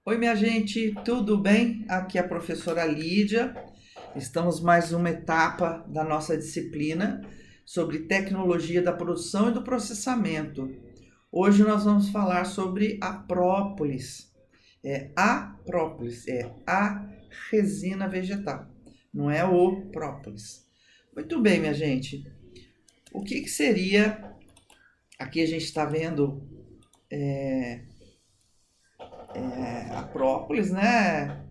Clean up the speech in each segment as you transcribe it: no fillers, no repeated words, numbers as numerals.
Oi, minha gente, tudo bem? Aqui é a professora Lídia. Estamos mais uma etapa da nossa disciplina sobre tecnologia da produção e do processamento. Hoje nós vamos falar sobre a própolis. A própolis, a resina vegetal, não é o própolis. Muito bem, minha gente. O que seria? Aqui a gente está vendo a própolis, né?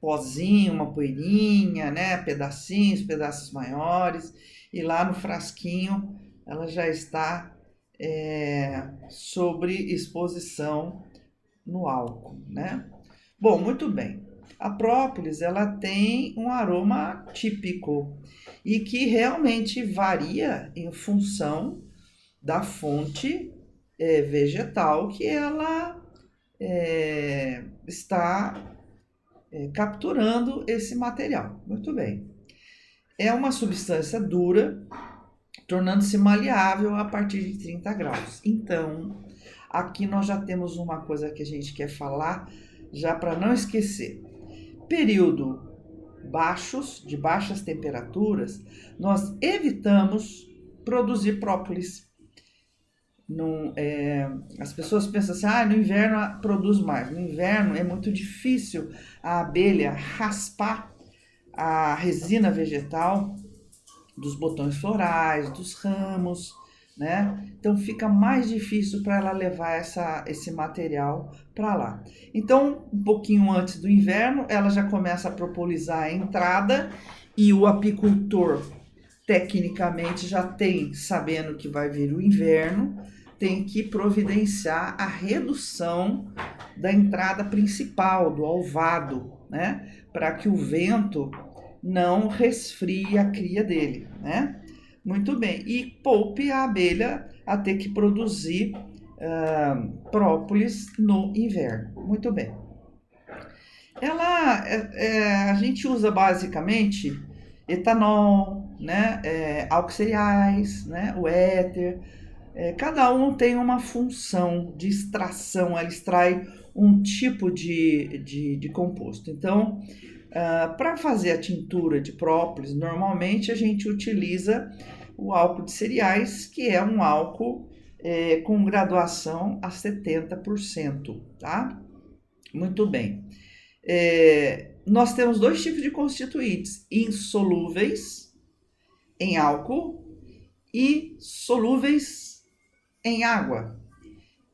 Pozinho, uma poeirinha, né? Pedaços maiores. E lá no frasquinho ela já está sobre exposição no álcool, né? Bom, muito bem. A própolis ela tem um aroma típico e que realmente varia em função da fonte vegetal que ela está capturando esse material. Muito bem. É uma substância dura, tornando-se maleável a partir de 30 graus. Então, aqui nós já temos uma coisa que a gente quer falar, já para não esquecer. Período de baixas temperaturas, nós evitamos produzir própolis. As pessoas pensam assim, no inverno produz mais. No inverno é muito difícil a abelha raspar a resina vegetal dos botões florais, dos ramos, né? Então fica mais difícil para ela levar esse material para lá. Então, um pouquinho antes do inverno, ela já começa a propolizar a entrada e o apicultor, tecnicamente, já tem, sabendo que vai vir o inverno, tem que providenciar a redução da entrada principal, do alvado, né? Para que o vento não resfrie a cria dele, né? Muito bem. E poupe a abelha a ter que produzir própolis no inverno. Muito bem. A gente usa basicamente etanol, né? Álcool cereais, né? O éter. Cada um tem uma função de extração, ela extrai um tipo de composto. Então, para fazer a tintura de própolis, normalmente a gente utiliza o álcool de cereais, que é um álcool com graduação a 70%, tá? Muito bem. Nós temos dois tipos de constituintes, insolúveis em álcool e solúveis em água.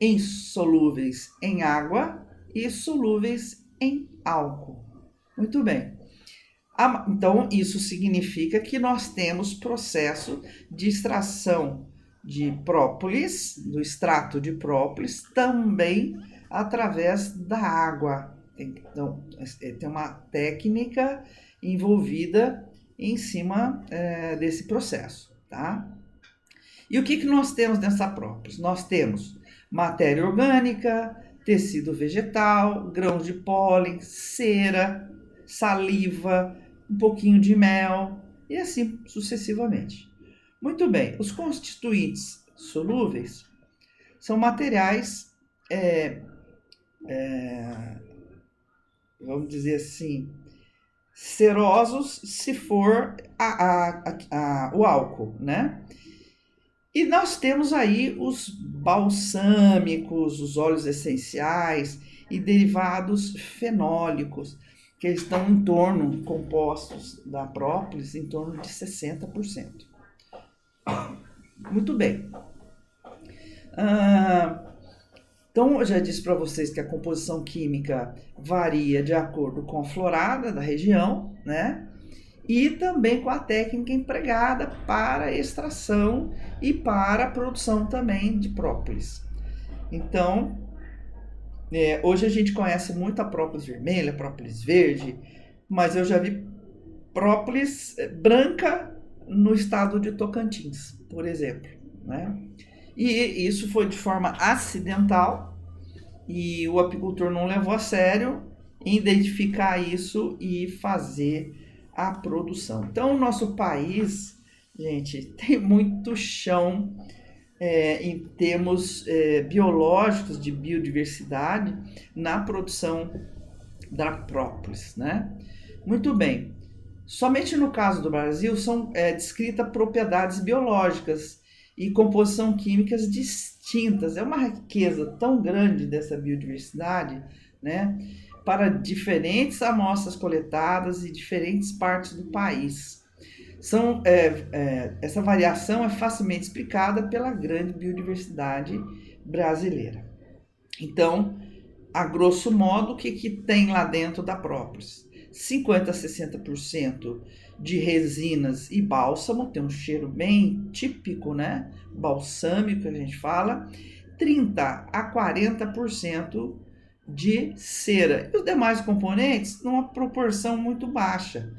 Insolúveis em água e solúveis em álcool. Muito bem. Então, isso significa que nós temos processo de extração de própolis, do extrato de própolis, também através da água. Então, tem uma técnica envolvida em cima desse processo, tá? E o que nós temos nessa própolis? Nós temos matéria orgânica, tecido vegetal, grãos de pólen, cera, saliva, um pouquinho de mel e assim sucessivamente. Muito bem, os constituintes solúveis são materiais, vamos dizer assim, cerosos se for o álcool, né? E nós temos aí os balsâmicos, os óleos essenciais e derivados fenólicos, que estão em torno, compostos da própolis, em torno de 60%. Muito bem. Então, eu já disse para vocês que a composição química varia de acordo com a florada da região, né? E também com a técnica empregada para a extração e para a produção também de própolis. Então, hoje a gente conhece muito a própolis vermelha, própolis verde, mas eu já vi própolis branca no estado de Tocantins, por exemplo, né? E isso foi de forma acidental e o apicultor não levou a sério em identificar isso e fazer a produção. Então, o nosso país, gente, tem muito chão em termos biológicos de biodiversidade na produção da própolis, né? Muito bem. Somente no caso do Brasil são descritas propriedades biológicas e composição químicas distintas. É uma riqueza tão grande dessa biodiversidade, né? Para diferentes amostras coletadas em diferentes partes do país. Essa variação é facilmente explicada pela grande biodiversidade brasileira. Então, a grosso modo, o que tem lá dentro da própolis? 50 a 60% de resinas e bálsamo, tem um cheiro bem típico, né? Balsâmico, a gente fala. 30 a 40% de cera. E os demais componentes, numa proporção muito baixa,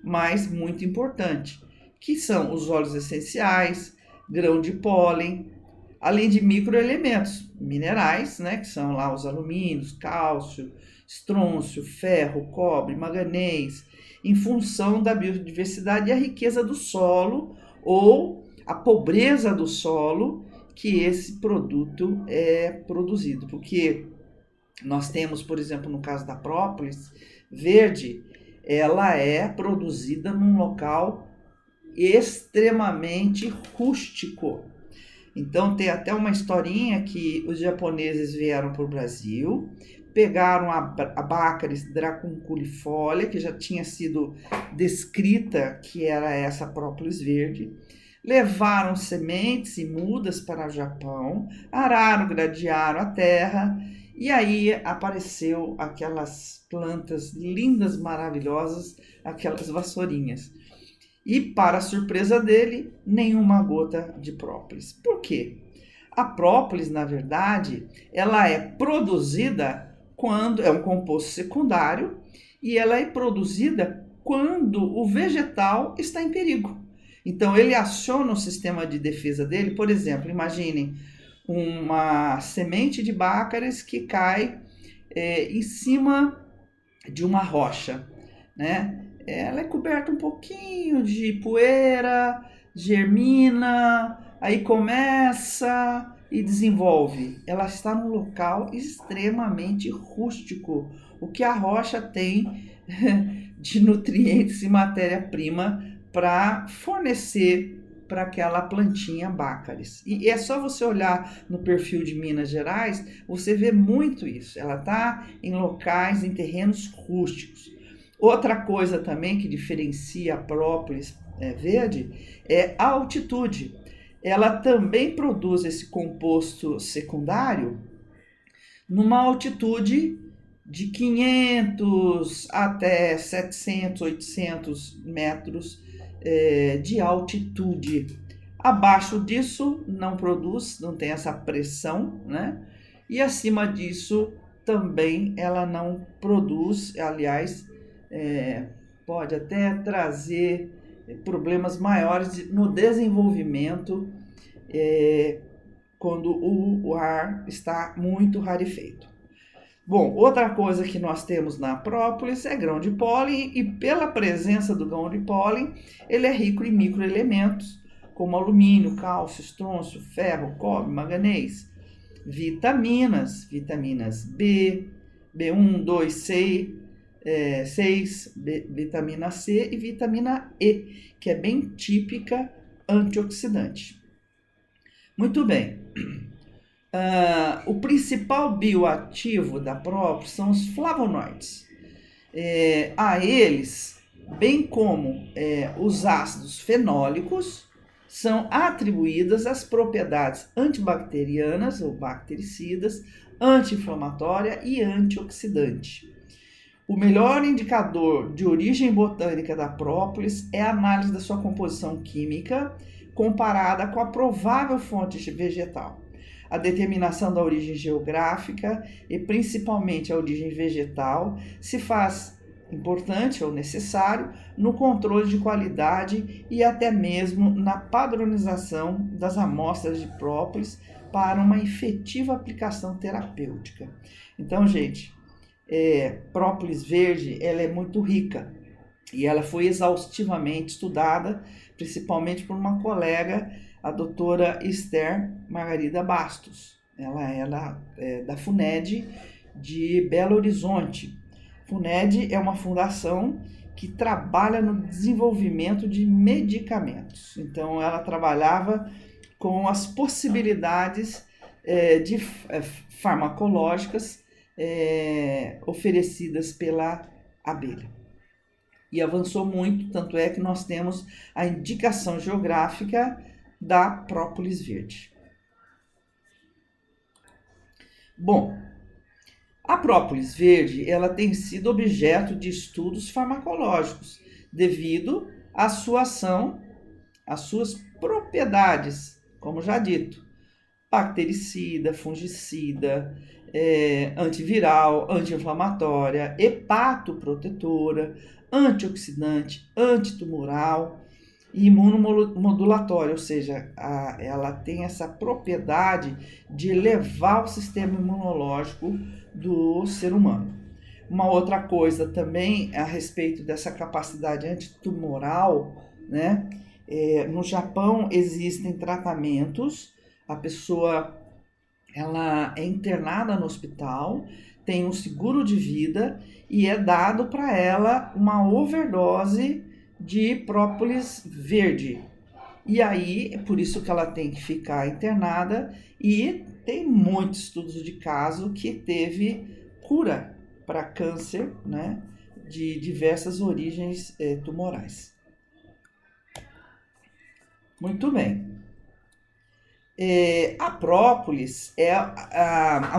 mas muito importante, que são os óleos essenciais, grão de pólen, além de microelementos minerais, né, que são lá os alumínios, cálcio, estrôncio, ferro, cobre, manganês, em função da biodiversidade e a riqueza do solo ou a pobreza do solo que esse produto é produzido. Porque nós temos, por exemplo, no caso da própolis verde, ela é produzida num local extremamente rústico. Então tem até uma historinha que os japoneses vieram para o Brasil, pegaram a Baccharis dracunculifolia, que já tinha sido descrita que era essa própolis verde, levaram sementes e mudas para o Japão, araram, gradearam a terra, e aí apareceu aquelas plantas lindas, maravilhosas, aquelas vassourinhas. E, para a surpresa dele, nenhuma gota de própolis. Por quê? A própolis, na verdade, ela é produzida quando é um composto secundário e ela é produzida quando o vegetal está em perigo. Então, ele aciona o sistema de defesa dele. Por exemplo, imaginem uma semente de Baccharis que cai em cima de uma rocha, né? Ela é coberta um pouquinho de poeira, germina, aí começa e desenvolve. Ela está num local extremamente rústico, o que a rocha tem de nutrientes e matéria-prima para fornecer para aquela plantinha Baccharis. E é só você olhar no perfil de Minas Gerais, você vê muito isso. Ela está em locais, em terrenos rústicos. Outra coisa também que diferencia a própolis verde é a altitude. Ela também produz esse composto secundário numa altitude de 500 até 700, 800 metros de altitude. Abaixo disso não produz, não tem essa pressão, né? E acima disso também ela não produz, aliás, pode até trazer problemas maiores no desenvolvimento quando o ar está muito rarefeito. Bom, outra coisa que nós temos na própolis é grão de pólen e pela presença do grão de pólen, ele é rico em microelementos como alumínio, cálcio, estrôncio, ferro, cobre, manganês, vitaminas B, B1, 2, 6, vitamina C e vitamina E, que é bem típica antioxidante. Muito bem. O principal bioativo da própolis são os flavonoides. A eles, bem como os ácidos fenólicos, são atribuídas as propriedades antibacterianas ou bactericidas, anti-inflamatória e antioxidante. O melhor indicador de origem botânica da própolis é a análise da sua composição química comparada com a provável fonte vegetal. A determinação da origem geográfica e principalmente a origem vegetal se faz importante ou necessário no controle de qualidade e até mesmo na padronização das amostras de própolis para uma efetiva aplicação terapêutica. Então, gente, própolis verde, ela é muito rica e ela foi exaustivamente estudada, principalmente por uma colega a doutora Esther Margarida Bastos. Ela é da FUNED de Belo Horizonte. FUNED é uma fundação que trabalha no desenvolvimento de medicamentos. Então, ela trabalhava com as possibilidades farmacológicas oferecidas pela abelha. E avançou muito, tanto é que nós temos a indicação geográfica da própolis verde. Bom, a própolis verde, ela tem sido objeto de estudos farmacológicos devido à sua ação, às suas propriedades, como já dito, bactericida, fungicida, antiviral, anti-inflamatória, hepatoprotetora, antioxidante, antitumoral e imunomodulatória, ou seja, ela tem essa propriedade de elevar o sistema imunológico do ser humano. Uma outra coisa também a respeito dessa capacidade antitumoral, né? No Japão existem tratamentos, a pessoa ela é internada no hospital, tem um seguro de vida e é dado para ela uma overdose de própolis verde. E aí, é por isso que ela tem que ficar internada, e tem muitos estudos de caso que teve cura para câncer, né, de diversas origens tumorais. Muito bem. A própolis,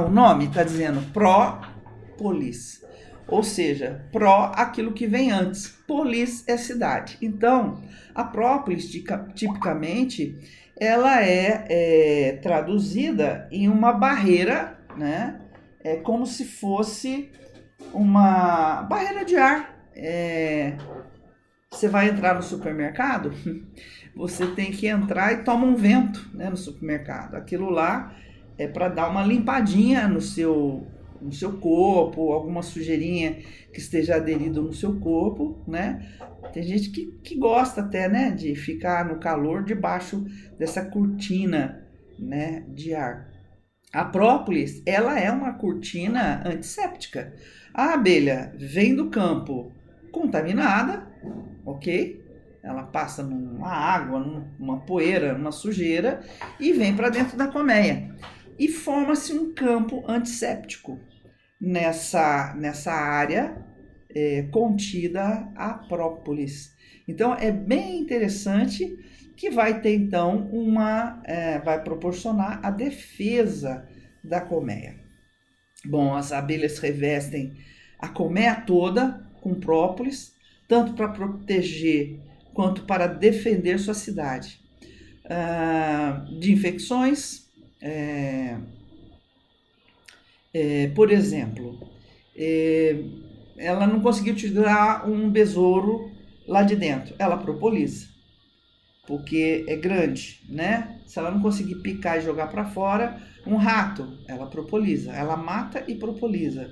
o nome está dizendo própolis, ou seja, pró aquilo que vem antes, polis é cidade. Então, a própolis, tipicamente, ela é traduzida em uma barreira, né? É como se fosse uma barreira de ar. Você vai entrar no supermercado, você tem que entrar e toma um vento, né, no supermercado. Aquilo lá é para dar uma limpadinha no seu corpo, alguma sujeirinha que esteja aderido no seu corpo, né? Tem gente que gosta até, né, de ficar no calor debaixo dessa cortina, né, de ar. A própolis, ela é uma cortina antisséptica. A abelha vem do campo contaminada, ok? Ela passa numa água, numa poeira, numa sujeira e vem para dentro da colmeia. E forma-se um campo antisséptico nessa área contida a própolis. Então, é bem interessante que vai ter, então, vai proporcionar a defesa da colmeia. Bom, as abelhas revestem a colmeia toda com própolis, tanto para proteger quanto para defender sua cidade de infecções. Por exemplo, ela não conseguiu tirar um besouro lá de dentro, ela propoliza, porque é grande, né? Se ela não conseguir picar e jogar para fora, um rato, ela propoliza, ela mata e propoliza.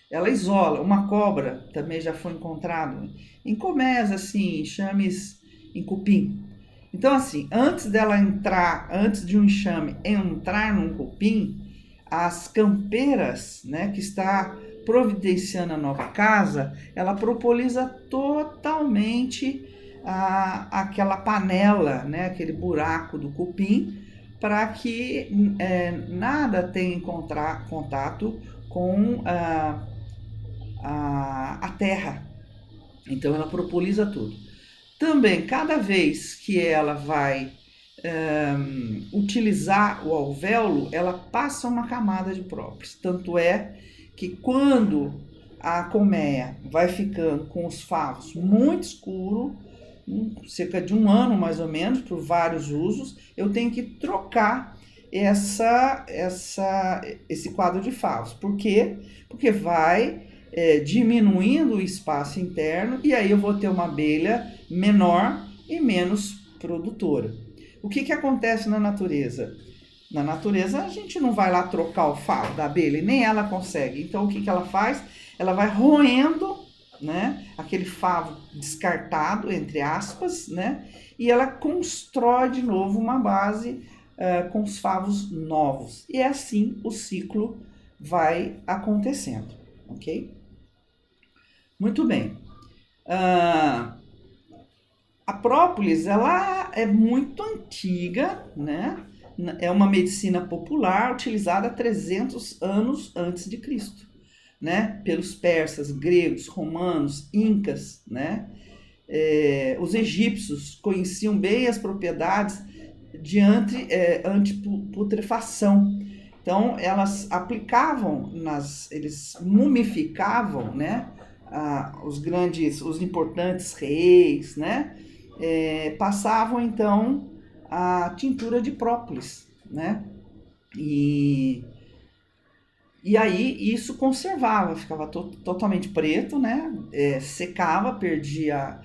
Ela isola. Uma cobra também já foi encontrado em colmeias, assim, enxames em cupim. Então, assim, antes de um enxame entrar num cupim, as campeiras, né, que está providenciando a nova casa, ela propoliza totalmente aquela panela, né, aquele buraco do cupim, para que nada tenha contato com a terra. Então ela propoliza tudo. Também, cada vez que ela vai utilizar o alvéolo, ela passa uma camada de própolis. Tanto é que quando a colmeia vai ficando com os favos muito escuros, cerca de um ano mais ou menos, por vários usos, eu tenho que trocar esse quadro de favos. Por quê? Porque vai diminuindo o espaço interno e aí eu vou ter uma abelha menor e menos produtora. O que acontece na natureza? Na natureza a gente não vai lá trocar o favo da abelha, nem ela consegue. Então o que ela faz? Ela vai roendo né? Aquele favo descartado, entre aspas, né? E ela constrói de novo uma base com os favos novos. E é assim o ciclo vai acontecendo, ok? Muito bem. A própolis, ela é muito antiga, né? É uma medicina popular utilizada há 300 anos antes de Cristo, né? Pelos persas, gregos, romanos, incas, né? Os egípcios conheciam bem as propriedades de antiputrefação. Então, elas aplicavam, eles mumificavam, né? Os importantes reis, né? Passavam então a tintura de própolis, né? E aí isso conservava, ficava totalmente preto, né? Secava, perdia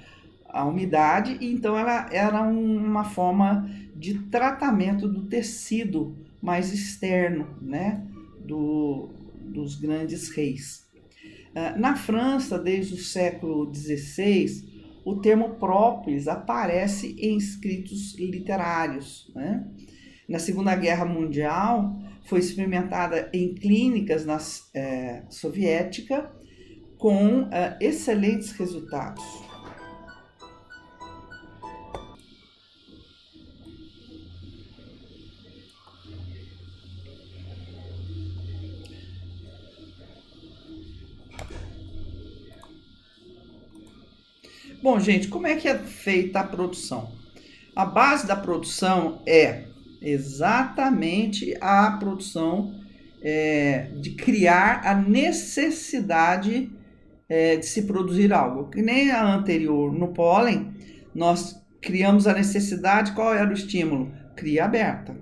a umidade, e então ela era uma forma de tratamento do tecido mais externo, né? Dos grandes reis. Na França, desde o século XVI, o termo própolis aparece em escritos literários, né? Na Segunda Guerra Mundial, foi experimentada em clínicas soviética com excelentes resultados. Bom, gente, como é que é feita a produção? A base da produção é exatamente a produção de criar a necessidade de se produzir algo. Que nem a anterior, no pólen, nós criamos a necessidade, qual era o estímulo? Cria aberta.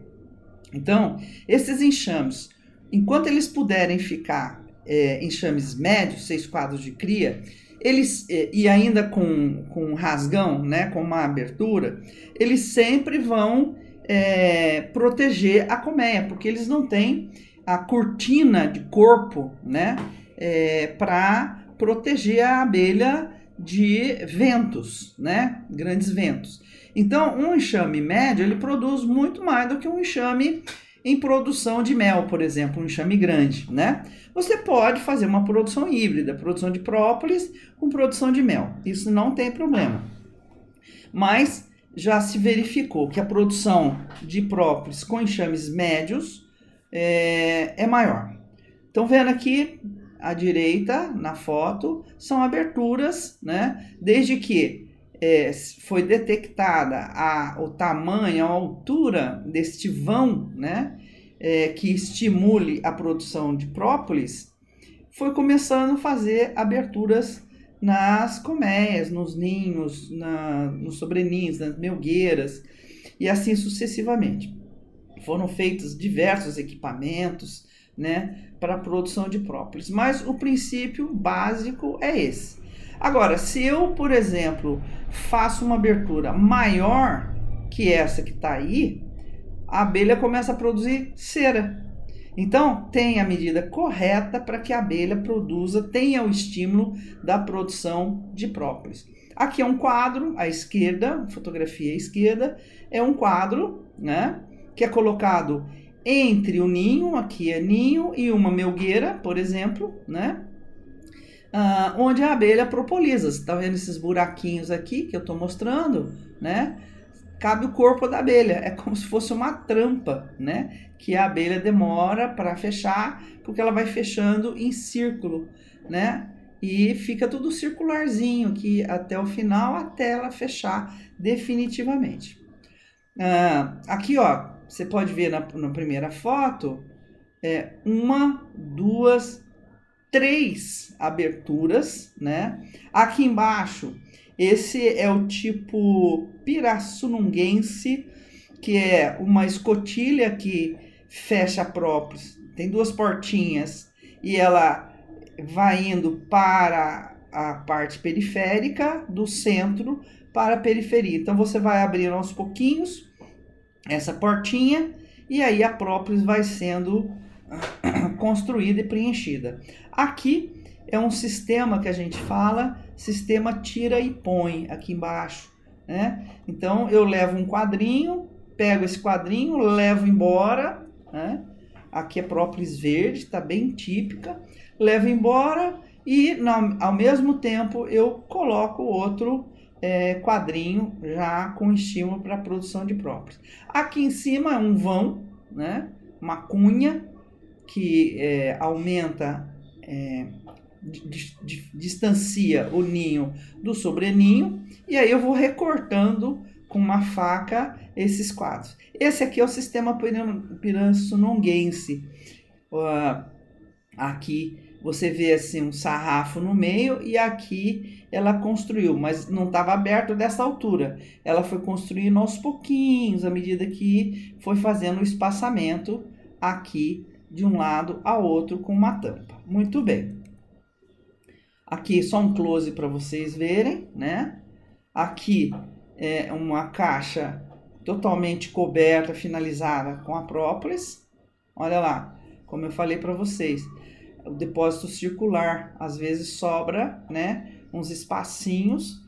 Então, esses enxames, enquanto eles puderem ficar enxames médios, 6 quadros de cria, eles, e ainda com rasgão, né, com uma abertura, eles sempre vão proteger a colmeia, porque eles não têm a cortina de corpo, né, para proteger a abelha de ventos, né, grandes ventos. Então, um enxame médio, ele produz muito mais do que um enxame em produção de mel, por exemplo, um enxame grande, né? Você pode fazer uma produção híbrida, produção de própolis com produção de mel. Isso não tem problema. Mas já se verificou que a produção de própolis com enxames médios é maior. Estão vendo aqui à direita, na foto, são aberturas, né? Desde que foi detectada o tamanho, a altura deste vão, né, que estimule a produção de própolis, foi começando a fazer aberturas nas colmeias, nos ninhos, nos sobreninhos, nas melgueiras, e assim sucessivamente. Foram feitos diversos equipamentos, né, para a produção de própolis, mas o princípio básico é esse. Agora, se eu, por exemplo, faço uma abertura maior que essa que está aí, a abelha começa a produzir cera. Então, tem a medida correta para que a abelha tenha o estímulo da produção de própolis. Aqui é um quadro à esquerda, fotografia à esquerda, é um quadro, né, que é colocado entre o ninho, aqui é ninho, e uma melgueira, por exemplo, né? Onde a abelha propoliza. Você está vendo esses buraquinhos aqui que eu estou mostrando, né? Cabe o corpo da abelha, é como se fosse uma trampa, né? Que a abelha demora para fechar, porque ela vai fechando em círculo, né? E fica tudo circularzinho aqui até o final, até ela fechar definitivamente. Aqui, ó, você pode ver na primeira foto, uma, duas, 3 aberturas, né? Aqui embaixo, esse é o tipo pirassununguense, que é uma escotilha que fecha a própolis. Tem 2 portinhas e ela vai indo para a parte periférica, do centro para a periferia. Então, você vai abrindo aos pouquinhos essa portinha e aí a própolis vai sendo construída e preenchida. Aqui é um sistema que a gente fala, sistema tira e põe aqui embaixo, né? Então eu levo um quadrinho, pego esse quadrinho, levo embora, né? Aqui é própolis verde, tá bem típica, levo embora e ao mesmo tempo eu coloco outro quadrinho já com estímulo para a produção de própolis. Aqui em cima é um vão, né? Uma cunha que aumenta, distancia o ninho do sobreninho, e aí eu vou recortando com uma faca esses quadros. Esse aqui é o sistema pirassununguense. Aqui você vê assim um sarrafo no meio e aqui ela construiu, mas não estava aberto dessa altura. Ela foi construindo aos pouquinhos, à medida que foi fazendo o espaçamento aqui de um lado ao outro com uma tampa. Muito bem. Aqui só um close para vocês verem, né? Aqui é uma caixa totalmente coberta, finalizada com a própolis. Olha lá, como eu falei para vocês, o depósito circular, às vezes sobra, né, uns espacinhos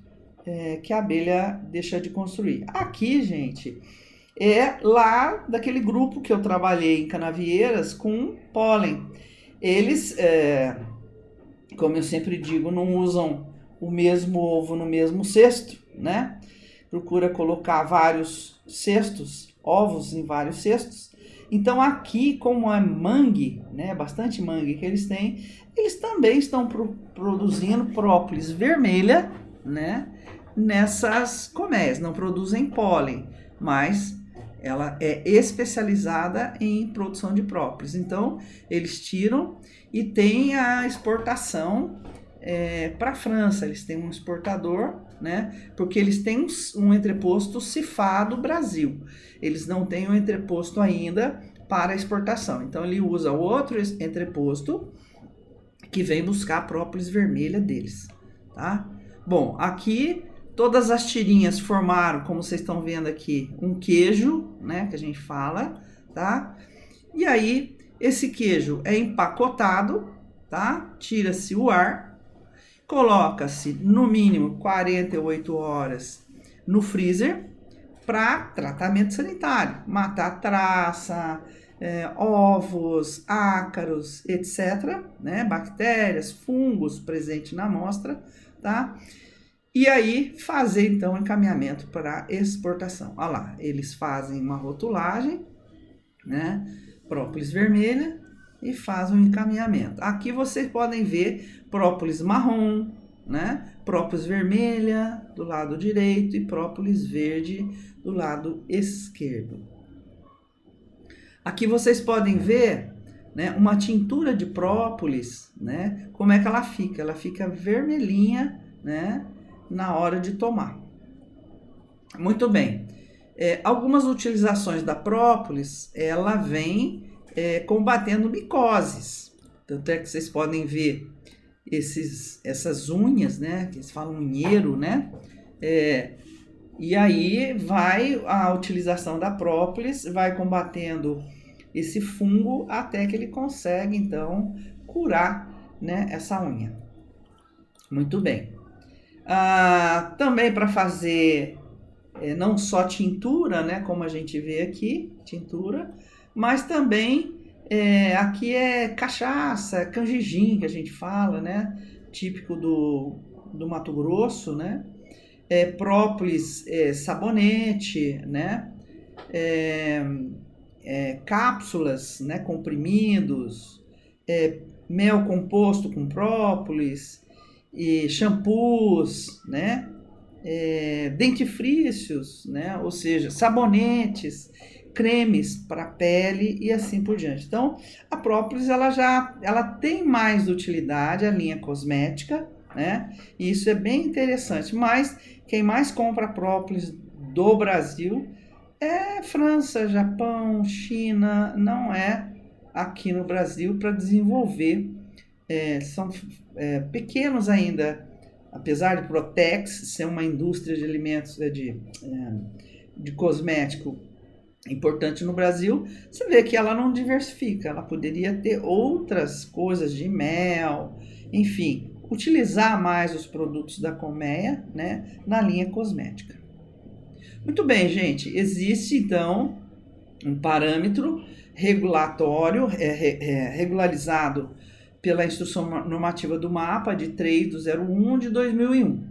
que a abelha deixa de construir. Aqui, gente, é lá daquele grupo que eu trabalhei em Canavieiras com pólen. Eles, como eu sempre digo, não usam o mesmo ovo no mesmo cesto, né? Procura colocar vários cestos, ovos em vários cestos. Então aqui, como é mangue, né, bastante mangue que eles têm, eles também estão produzindo própolis vermelha, né, nessas colmeias. Não produzem pólen, mas ela é especializada em produção de própolis. Então eles tiram e tem a exportação para a França. Eles têm um exportador, né, porque eles têm um entreposto cifado Brasil. Eles não têm um entreposto ainda para exportação. Então ele usa outro entreposto que vem buscar a própolis vermelha deles, tá? Bom, aqui todas as tirinhas formaram, como vocês estão vendo aqui, um queijo, né, que a gente fala, tá? E aí esse queijo é empacotado, tá? Tira-se o ar, coloca-se no mínimo 48 horas no freezer para tratamento sanitário, matar traça, ovos, ácaros, etc., né? Bactérias, fungos presentes na amostra, tá? E aí fazer então o encaminhamento para exportação. Olha lá, eles fazem uma rotulagem, né? Própolis vermelha e fazem um encaminhamento. Aqui vocês podem ver própolis marrom, né? Própolis vermelha do lado direito e própolis verde do lado esquerdo. Aqui vocês podem ver, né, uma tintura de própolis, né? Como é que ela fica? Ela fica vermelhinha, né, na hora de tomar. Muito bem. Algumas utilizações da própolis, ela vem combatendo micoses. Tanto é que vocês podem ver essas unhas, né, que eles falam unheiro, né? E aí vai a utilização da própolis, vai combatendo esse fungo até que ele consegue, então, curar, né, essa unha. Muito bem. Também para fazer não só tintura, né, como a gente vê aqui, tintura, mas também aqui é cachaça, canjejim que a gente fala, né, típico do Mato Grosso, né, própolis, sabonete, né, cápsulas, né, comprimidos, mel composto com própolis, e shampoos, né, dentifrícios, né, ou seja, sabonetes, cremes para pele e assim por diante. Então, a própolis ela tem mais utilidade, a linha cosmética, né, e isso é bem interessante, mas quem mais compra própolis do Brasil é França, Japão, China, não é aqui no Brasil para desenvolver. São pequenos ainda, apesar de Protex ser uma indústria de alimentos, de cosmético importante no Brasil, você vê que ela não diversifica, ela poderia ter outras coisas de mel, enfim, utilizar mais os produtos da colmeia, né, na linha cosmética. Muito bem, gente, existe então um parâmetro regulatório, regularizado pela Instrução Normativa do MAPA de 3/01 de 2001.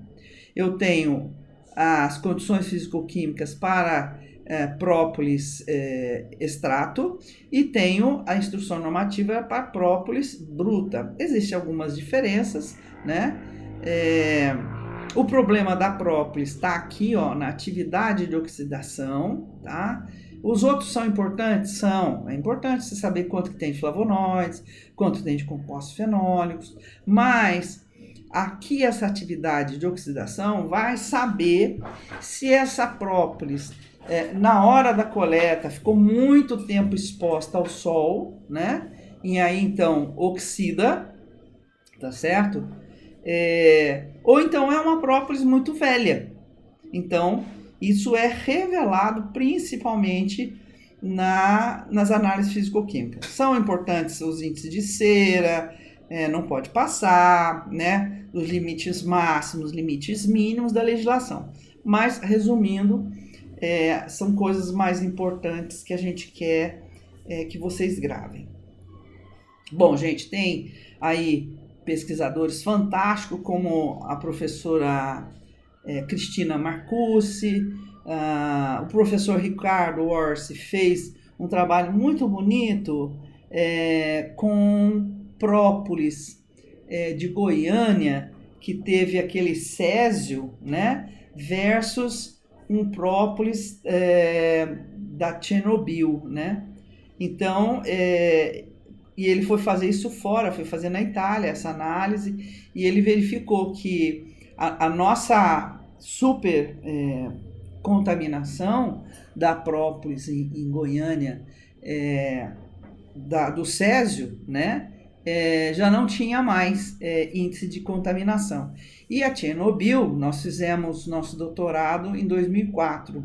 Eu tenho as condições físico-químicas para própolis extrato e tenho a instrução normativa para própolis bruta. Existem algumas diferenças, né? O problema da própolis está aqui, ó, na atividade de oxidação, tá? Os outros são importantes? São. É importante você saber quanto que tem de flavonoides, quanto tem de compostos fenólicos, mas aqui essa atividade de oxidação vai saber se essa própolis, na hora da coleta, ficou muito tempo exposta ao sol, né? E aí, então, oxida, tá certo? Ou então é uma própolis muito velha. Então, isso é revelado principalmente nas análises físico-químicas. São importantes os índices de cera, não pode passar, né? Os limites máximos, limites mínimos da legislação. Mas, resumindo, são coisas mais importantes que a gente quer que vocês gravem. Bom, gente, tem aí pesquisadores fantásticos como a professora Cristina Marcucci, o professor Ricardo Orsi fez um trabalho muito bonito com própolis de Goiânia, que teve aquele césio, né, versus um própolis da Chernobyl, né? Então, e ele foi fazer isso fora, foi fazer na Itália essa análise, e ele verificou que a nossa super contaminação da própolis em Goiânia, do césio, né, já não tinha mais índice de contaminação. E a Chernobyl, nós fizemos nosso doutorado em 2004.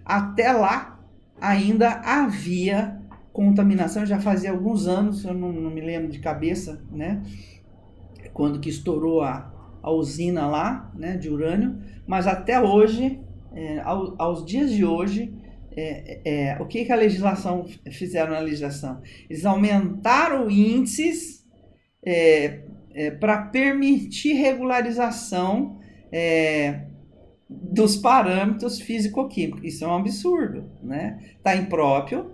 Até lá, ainda havia contaminação, já fazia alguns anos, eu não me lembro de cabeça, né, quando que estourou a usina lá, né, de urânio, mas até hoje, aos dias de hoje, o que a legislação fizeram na legislação? Eles aumentaram índices para permitir regularização dos parâmetros físico-químicos. Isso é um absurdo, né? Tá impróprio,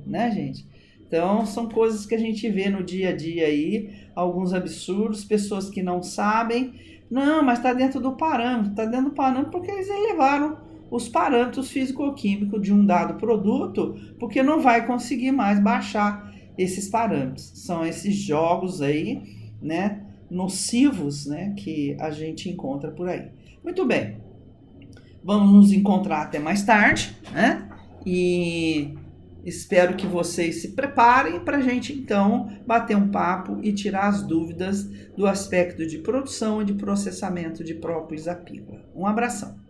né, gente? Então, são coisas que a gente vê no dia a dia aí, alguns absurdos, pessoas que não sabem. Não, mas está dentro do parâmetro porque eles elevaram os parâmetros físico-químicos de um dado produto, porque não vai conseguir mais baixar esses parâmetros. São esses jogos aí, né, nocivos, né, que a gente encontra por aí. Muito bem, vamos nos encontrar até mais tarde, né, e espero que vocês se preparem para a gente, então, bater um papo e tirar as dúvidas do aspecto de produção e de processamento de própolis apícola. Um abração.